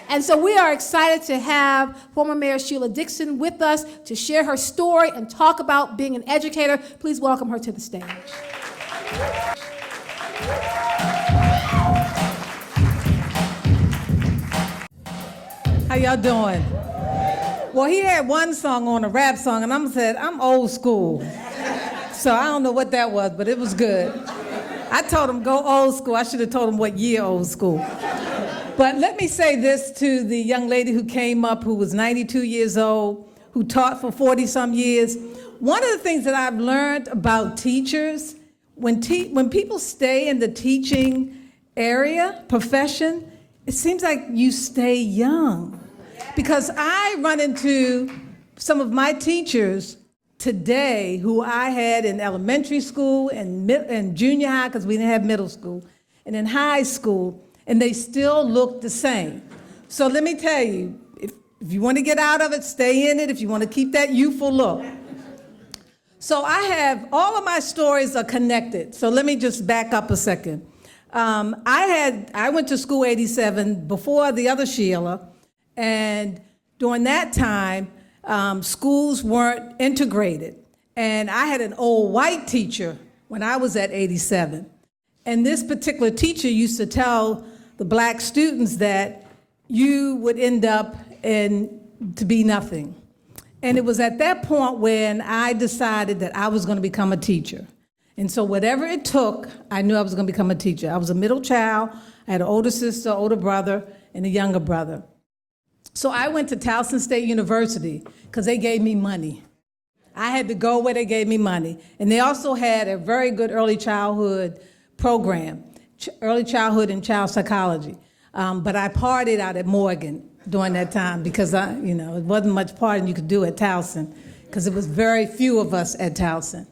And so we are excited to have former Mayor Sheila Dixon with us to share her story and talk about being an educator. Please welcome her to the stage. How y'all doing? Well, he had one song on, a rap song, and I'm old school. So I don't know what that was, but it was good. I told him go old school. I should have told him what year old school. But let me say this to the young lady who came up, who was 92 years old, who taught for 40-some years. One of the things that I've learned about teachers, when people stay in the teaching area, profession, it seems like you stay young. Because I run into some of my teachers today who I had in elementary school and junior high, because we didn't have middle school, and in high school, and they still look the same. So let me tell you, if you want to get out of it, stay in it, if you want to keep that youthful look. So all of my stories are connected. So let me just back up a second. I went to school 87 before the other Sheila, and during that time, schools weren't integrated. And I had an old white teacher when I was at 87. And this particular teacher used to tell the black students that you would end up to be nothing. And it was at that point when I decided that I was going to become a teacher. And so whatever it took, I knew I was going to become a teacher. I was a middle child. I had an older sister, older brother, and a younger brother. So I went to Towson State University because they gave me money. I had to go where they gave me money. And they also had a very good early childhood program, early childhood and child psychology. But I partied out at Morgan during that time because it wasn't much partying you could do at Towson because it was very few of us at Towson.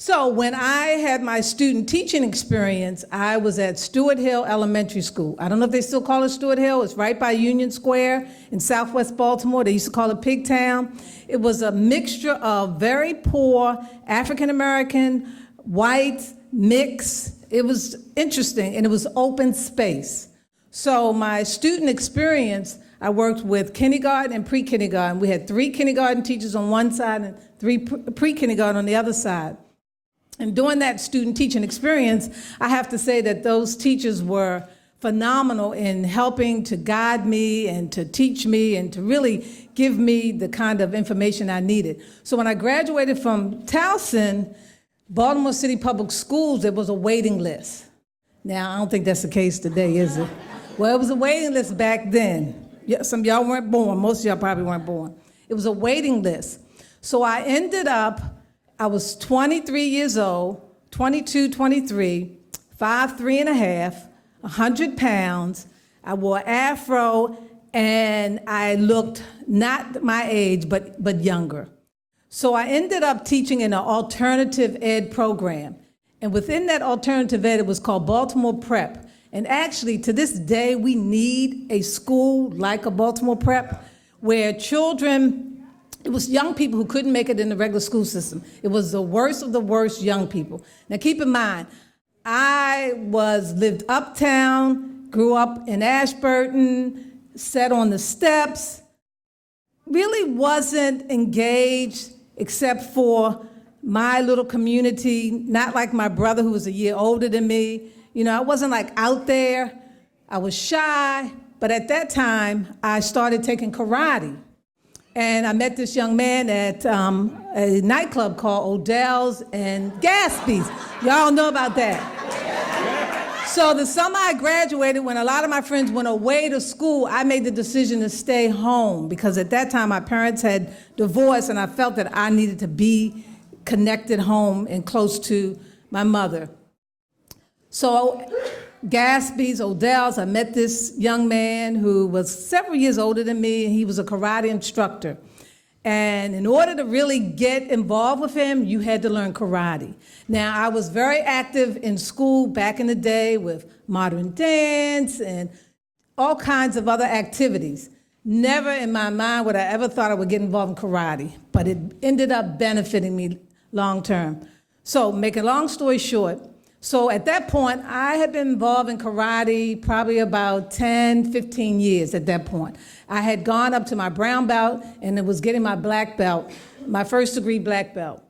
So when I had my student teaching experience, I was at Stewart Hill Elementary School. I don't know if they still call it Stewart Hill. It's right by Union Square in Southwest Baltimore. They used to call it Pigtown. It was a mixture of very poor African-American, white, mix. It was interesting, and it was open space. So my student experience, I worked with kindergarten and pre-kindergarten. We had 3 kindergarten teachers on one side and 3 pre-kindergarten on the other side. And during that student teaching experience, I have to say that those teachers were phenomenal in helping to guide me and to teach me and to really give me the kind of information I needed. So when I graduated from Towson, Baltimore City Public Schools, there was a waiting list. Now, I don't think that's the case today, is it? Well, it was a waiting list back then. Yeah, some of y'all weren't born. Most of y'all probably weren't born. It was a waiting list. So I was 23 years old, 22, 23, 5'3" and a half, 100 pounds. I wore afro, and I looked not my age, but younger. So I ended up teaching in an alternative ed program. And within that alternative ed, it was called Baltimore Prep. And actually, to this day, we need a school like a Baltimore Prep where it was young people who couldn't make it in the regular school system. It was the worst of the worst young people. Now keep in mind, I lived uptown, grew up in Ashburton, sat on the steps, really wasn't engaged except for my little community, not like my brother who was a year older than me. I wasn't like out there. I was shy, but at that time, I started taking karate. And I met this young man at a nightclub called Odell's and Gatsby's. Y'all know about that. So the summer I graduated, when a lot of my friends went away to school, I made the decision to stay home because at that time my parents had divorced and I felt that I needed to be connected home and close to my mother. So Gatsby's, Odell's, I met this young man who was several years older than me, and he was a karate instructor. And in order to really get involved with him, you had to learn karate. Now, I was very active in school back in the day with modern dance and all kinds of other activities. Never in my mind would I ever thought I would get involved in karate, but it ended up benefiting me long term. So, make a long story short, So at that point, I had been involved in karate probably about 10, 15 years at that point. I had gone up to my brown belt and it was getting my black belt, my first degree black belt.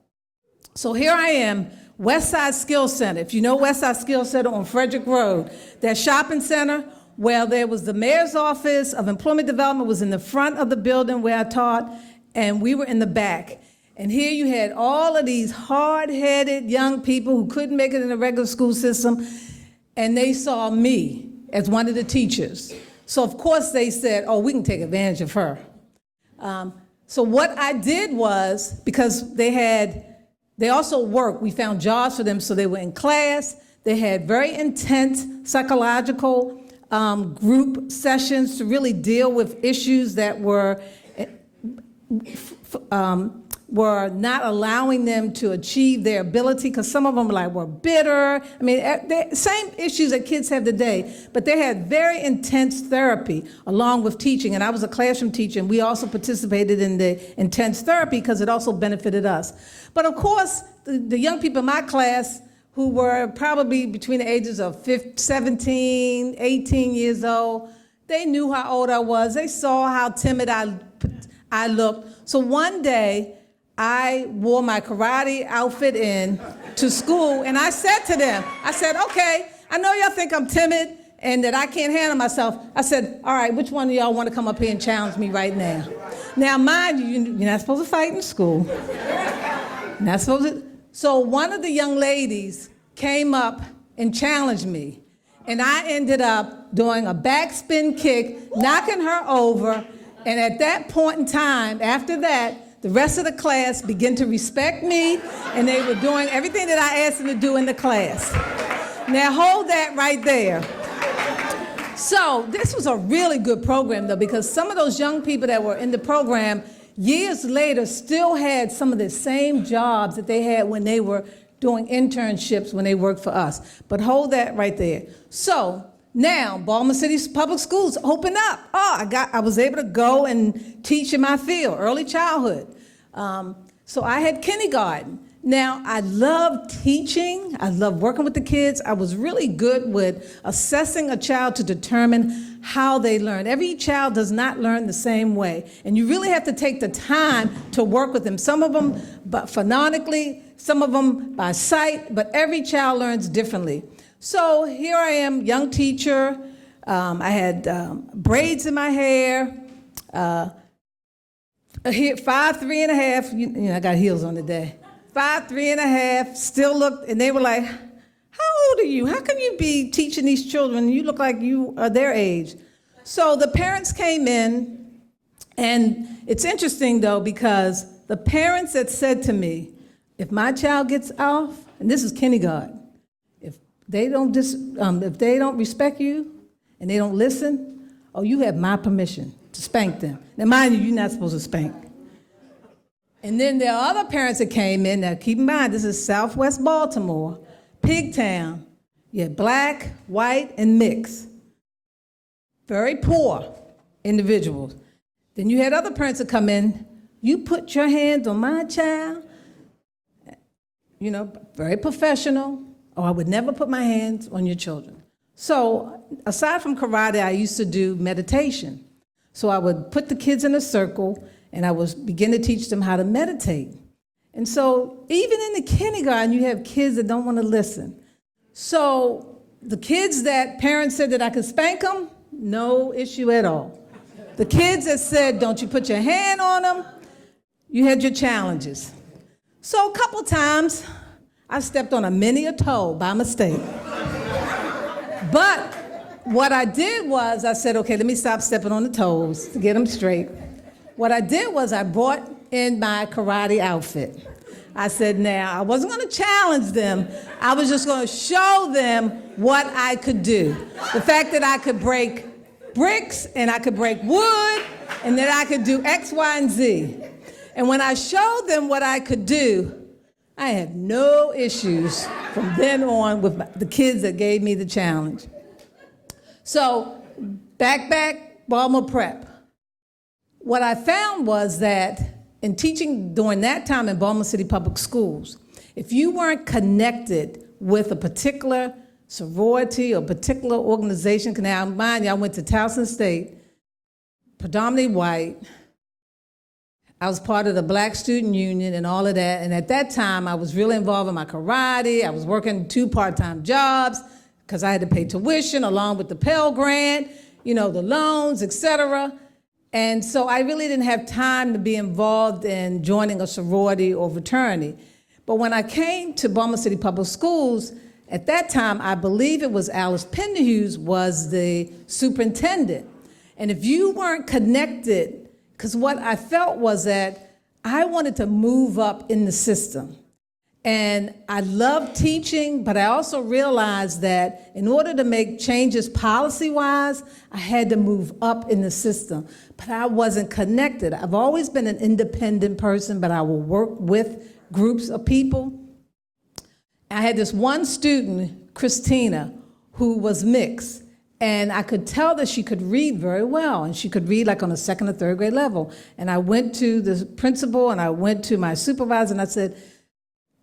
So here I am, Westside Skills Center. If you know Westside Skills Center on Frederick Road, that shopping center, well, there was the mayor's office of employment development was in the front of the building where I taught, and we were in the back. And here you had all of these hard-headed young people who couldn't make it in the regular school system, and they saw me as one of the teachers. So of course they said, oh, we can take advantage of her. So what I did was, because they also worked, we found jobs for them, so they were in class. They had very intense psychological group sessions to really deal with issues that were not allowing them to achieve their ability, because some of them were bitter. I mean, same issues that kids have today, but they had very intense therapy along with teaching. And I was a classroom teacher, and we also participated in the intense therapy because it also benefited us. But of course, the young people in my class who were probably between the ages of 17, 18 years old, they knew how old I was. They saw how timid I looked. So one day, I wore my karate outfit in to school, and I said to them, I said, okay, I know y'all think I'm timid and that I can't handle myself. I said, all right, which one of y'all want to come up here and challenge me right now? Now, mind you, you're not supposed to fight in school. You're not supposed to. So one of the young ladies came up and challenged me, and I ended up doing a backspin kick, knocking her over, and at that point in time, after that, the rest of the class began to respect me, and they were doing everything that I asked them to do in the class. Now hold that right there. So this was a really good program, though, because some of those young people that were in the program years later still had some of the same jobs that they had when they were doing internships when they worked for us. But hold that right there. So now Baltimore City Public Schools opened up. I was able to go and teach in my field, early childhood. So I had kindergarten. Now, I love teaching. I love working with the kids. I was really good with assessing a child to determine how they learn. Every child does not learn the same way, and you really have to take the time to work with them. Some of them phonetically, some of them by sight, but every child learns differently. So here I am, young teacher. I had braids in my hair, here, 5'3" and a half. You know, I got heels on today. 5'3" and a half, still looked, and they were like, how old are you? How can you be teaching these children? You look like you are their age. So the parents came in, and it's interesting, though, because the parents that said to me, if my child gets off, and this is kindergarten, if they don't respect you and they don't listen, oh, you have my permission to spank them. Now, mind you, you're not supposed to spank. And then there are other parents that came in. Now, keep in mind, this is Southwest Baltimore, Pigtown. You had black, white, and mixed. Very poor individuals. Then you had other parents that come in. You put your hands on my child. You know, very professional. Oh, I would never put my hands on your children. So, aside from karate, I used to do meditation. So I would put the kids in a circle, and I would begin to teach them how to meditate. And so even in the kindergarten, you have kids that don't want to listen. So the kids that parents said that I could spank them, no issue at all. The kids that said, don't you put your hand on them, you had your challenges. So a couple times, I stepped on a mini toe by mistake. But what I did was, I said, okay, let me stop stepping on the toes to get them straight. What I did was I brought in my karate outfit. I said, now, I wasn't going to challenge them. I was just going to show them what I could do. The fact that I could break bricks and I could break wood and that I could do X, Y, and Z. And when I showed them what I could do, I had no issues from then on with the kids that gave me the challenge. So, back, Baltimore Prep. What I found was that in teaching during that time in Baltimore City Public Schools, if you weren't connected with a particular sorority or particular organization. Now, mind you, I went to Towson State, predominantly white. I was part of the Black Student Union and all of that. And at that time, I was really involved in my karate. I was working 2 part-time jobs because I had to pay tuition along with the Pell Grant, the loans, etc. And so I really didn't have time to be involved in joining a sorority or fraternity. But when I came to Baltimore City Public Schools, at that time, I believe it was Alice Penderhughes was the superintendent. And if you weren't connected, because what I felt was that I wanted to move up in the system. And I loved teaching, but I also realized that in order to make changes policy-wise, I had to move up in the system. But I wasn't connected. I've always been an independent person, but I will work with groups of people. I had this one student, Christina, who was mixed. And I could tell that she could read very well, and she could read like on a 2nd or 3rd grade level. And I went to the principal and I went to my supervisor and I said,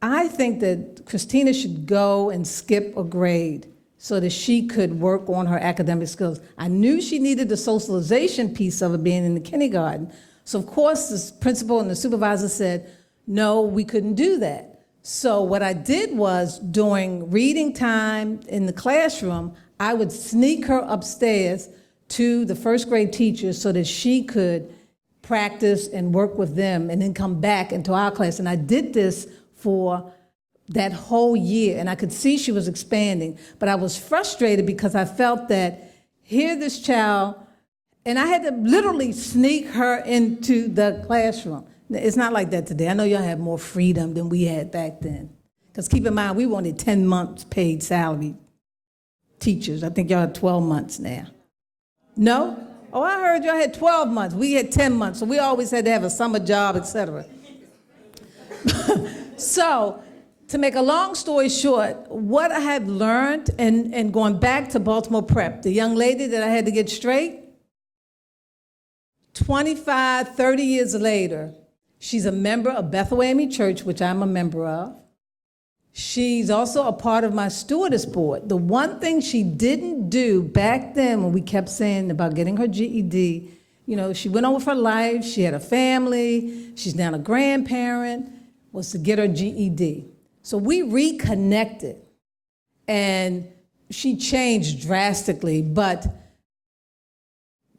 I think that Christina should go and skip a grade so that she could work on her academic skills. I knew she needed the socialization piece of it being in the kindergarten. So of course the principal and the supervisor said, no, we couldn't do that. So what I did was during reading time in the classroom, I would sneak her upstairs to the 1st grade teachers so that she could practice and work with them and then come back into our class. And I did this for that whole year, and I could see she was expanding. But I was frustrated because I felt that here this child, and I had to literally sneak her into the classroom. It's not like that today. I know y'all have more freedom than we had back then. Because keep in mind, we wanted 10 months paid salary teachers. I think y'all have 12 months now. No? Oh, I heard y'all had 12 months. We had 10 months, so we always had to have a summer job, etc. So, to make a long story short, what I have learned, and going back to Baltimore Prep, the young lady that I had to get straight, 25, 30 years later, she's a member of Bethel AME Church, which I'm a member of. She's also a part of my stewardess board. The one thing she didn't do back then when we kept saying about getting her GED, she went on with her life, she had a family, she's now a grandparent, was to get her GED. So we reconnected, and she changed drastically, but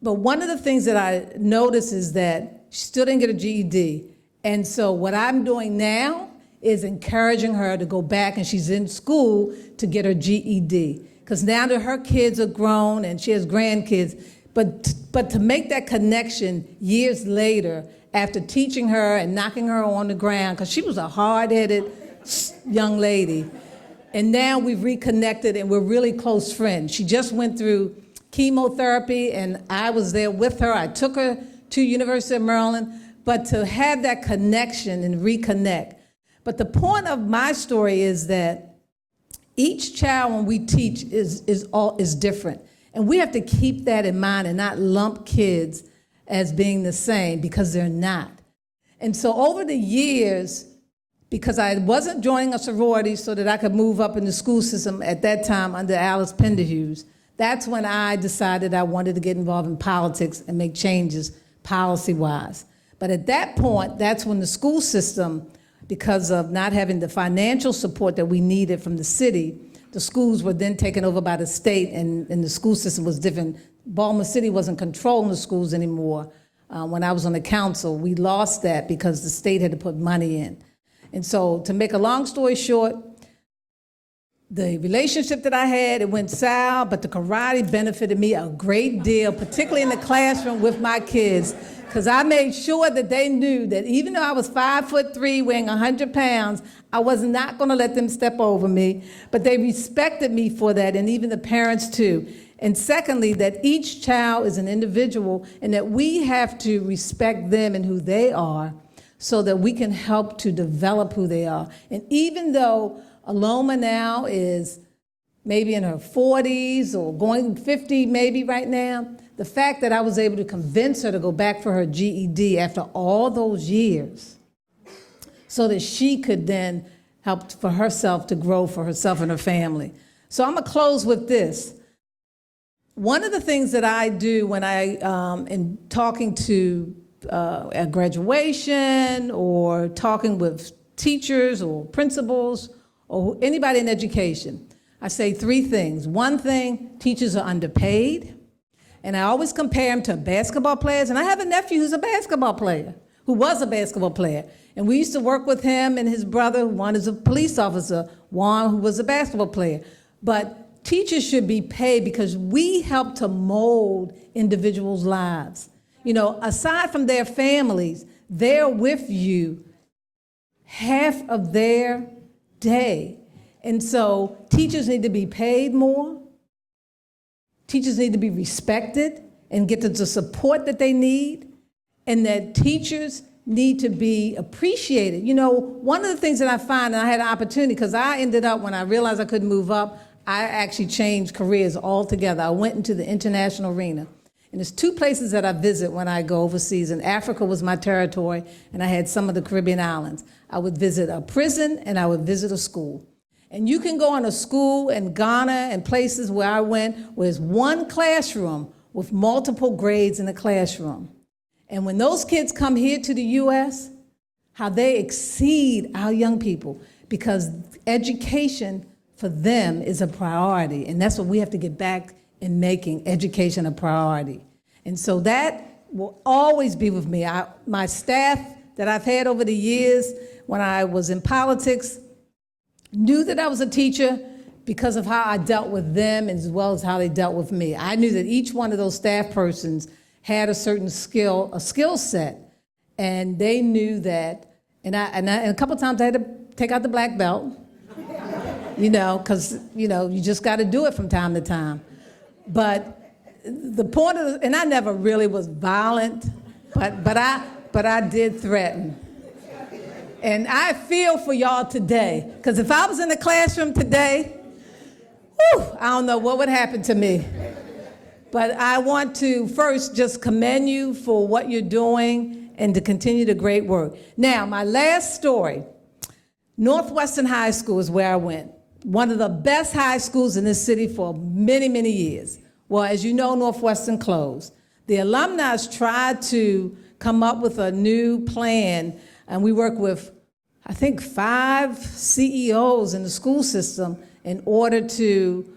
one of the things that I noticed is that she still didn't get a GED. And so what I'm doing now is encouraging her to go back, and she's in school to get her GED. Because now that her kids are grown and she has grandkids, but to make that connection years later, after teaching her and knocking her on the ground, because she was a hard-headed young lady, and now we've reconnected and we're really close friends. She just went through chemotherapy, and I was there with her. I took her to University of Maryland, but to have that connection and reconnect. But the point of my story is that each child, when we teach, is different. And we have to keep that in mind and not lump kids as being the same, because they're not. And so over the years, because I wasn't joining a sorority so that I could move up in the school system at that time under Alice Penderhughes, that's when I decided I wanted to get involved in politics and make changes policy-wise. But at that point, that's when the school system, because of not having the financial support that we needed from the city, the schools were then taken over by the state, and the school system was different. Baltimore City wasn't controlling the schools anymore. When I was on the council, we lost that because the state had to put money in. And so, to make a long story short, the relationship that I had, it went south, but the karate benefited me a great deal, particularly in the classroom with my kids, because I made sure that they knew that even though I was 5'3", weighing 100 pounds, I was not going to let them step over me, but they respected me for that, and even the parents too. And secondly, that each child is an individual, and that we have to respect them and who they are so that we can help to develop who they are. And even though Aloma now is maybe in her 40s or going 50 maybe right now, the fact that I was able to convince her to go back for her GED after all those years so that she could then help for herself to grow for herself and her family. So I'm gonna close with this. One of the things that I do when I am talking to at graduation or talking with teachers or principals or anybody in education, I say three things. One thing, teachers are underpaid. And I always compare them to basketball players. And I have a nephew who's a basketball player, who was a basketball player. And we used to work with him and his brother. One is a police officer, Juan, who was a basketball player. But teachers should be paid because we help to mold individuals' lives. You know, aside from their families, they're with you half of their day. And so teachers need to be paid more. Teachers need to be respected and get the support that they need. And that teachers need to be appreciated. You know, one of the things that I find, and I had an opportunity, because I ended up, when I realized I couldn't move up, I actually changed careers altogether. I went into the international arena. And there's two places that I visit when I go overseas. And Africa was my territory, and I had some of the Caribbean islands. I would visit a prison, and I would visit a school. And you can go on a school in Ghana and places where I went, where there's one classroom with multiple grades in the classroom. And when those kids come here to the U.S., how they exceed our young people, because education for them is a priority. And that's what we have to get back in, making education a priority. And so that will always be with me. My staff that I've had over the years, when I was in politics, knew that I was a teacher because of how I dealt with them as well as how they dealt with me. I knew that each one of those staff persons had a certain skill, a skill set, and they knew that. And a couple of times I had to take out the black belt, you know, because you just got to do it from time to time. But the point of, and I never really was violent, but I did threaten. And I feel for y'all today, because if I was in the classroom today, I don't know what would happen to me. But I want to first just commend you for what you're doing and to continue the great work. Now, my last story, Northwestern High School is where I went. One of the best high schools in this city for many, many years. Well, as you know, Northwestern closed. The alumni tried to come up with a new plan, and we work with, I think, 5 CEOs in the school system in order to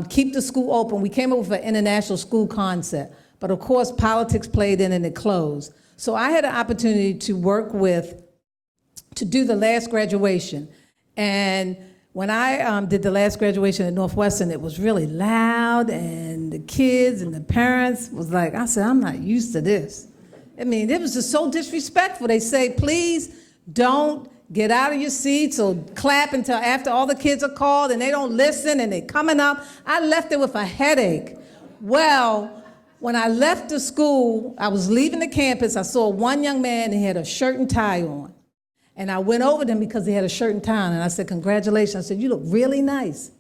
keep the school open. We came up with an international school concept, but of course politics played in and it closed. So I had an opportunity to work to do the last graduation. And when I did the last graduation at Northwestern, it was really loud, and the kids and the parents was like, I said, I'm not used to this. I mean, it was just so disrespectful. They say, please don't get out of your seats or clap until after all the kids are called, and they don't listen, and they're coming up. I left there with a headache. Well, when I left the school, I was leaving the campus, I saw one young man, and he had a shirt and tie on. And I went over to him because he had a shirt and tie on, and I said, congratulations. I said, you look really nice.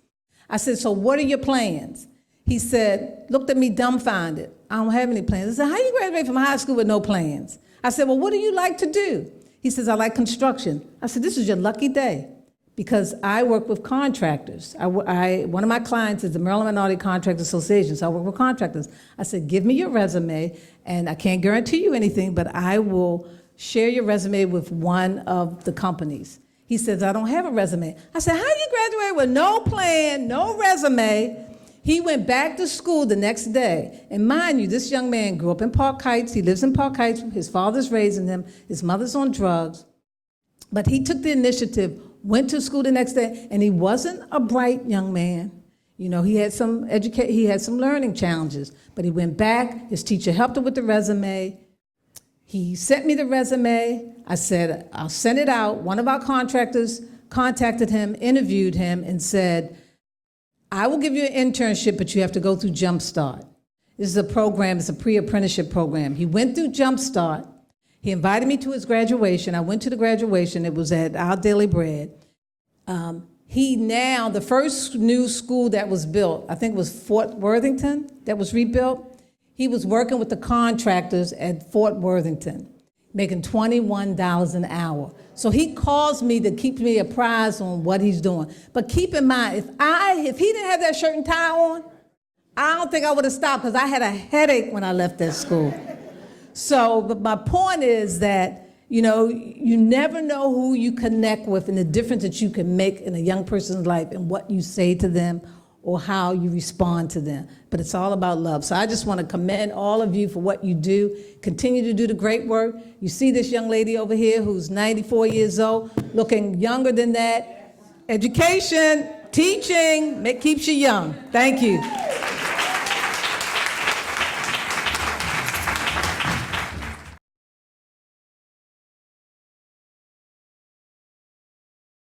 I said, so what are your plans? He said, looked at me dumbfounded. I don't have any plans. I said, how you graduate from high school with no plans? I said, well, what do you like to do? He says, I like construction. I said, this is your lucky day, because I work with contractors. One of my clients is the Maryland Minority Contractors Association, so I work with contractors. I said, give me your resume, and I can't guarantee you anything, but I will share your resume with one of the companies. He says, I don't have a resume. I said, how do you graduate with no plan, no resume? He went back to school the next day. And mind you, this young man grew up in Park Heights. He lives in Park Heights. His father's raising him. His mother's on drugs. But he took the initiative, went to school the next day, and he wasn't a bright young man. You know, he had some learning challenges. But he went back. His teacher helped him with the resume. He sent me the resume. I said, I'll send it out. One of our contractors contacted him, interviewed him, and said, I will give you an internship, but you have to go through Jumpstart. This is a program, it's a pre-apprenticeship program. He went through Jumpstart. He invited me to his graduation. I went to the graduation. It was at Our Daily Bread. The first new school that was built, I think it was Fort Worthington that was rebuilt. He was working with the contractors at Fort Worthington. making $21 an hour. So he calls me to keep me apprised on what he's doing. But keep in mind, if he didn't have that shirt and tie on, I don't think I would have stopped because I had a headache when I left that school. So, but my point is that, you know, you never know who you connect with and the difference that you can make in a young person's life and what you say to them or how you respond to them. But it's all about love. So I just want to commend all of you for what you do. Continue to do the great work. You see this young lady over here who's 94 years old, looking younger than that. Education, teaching, keeps you young. Thank you.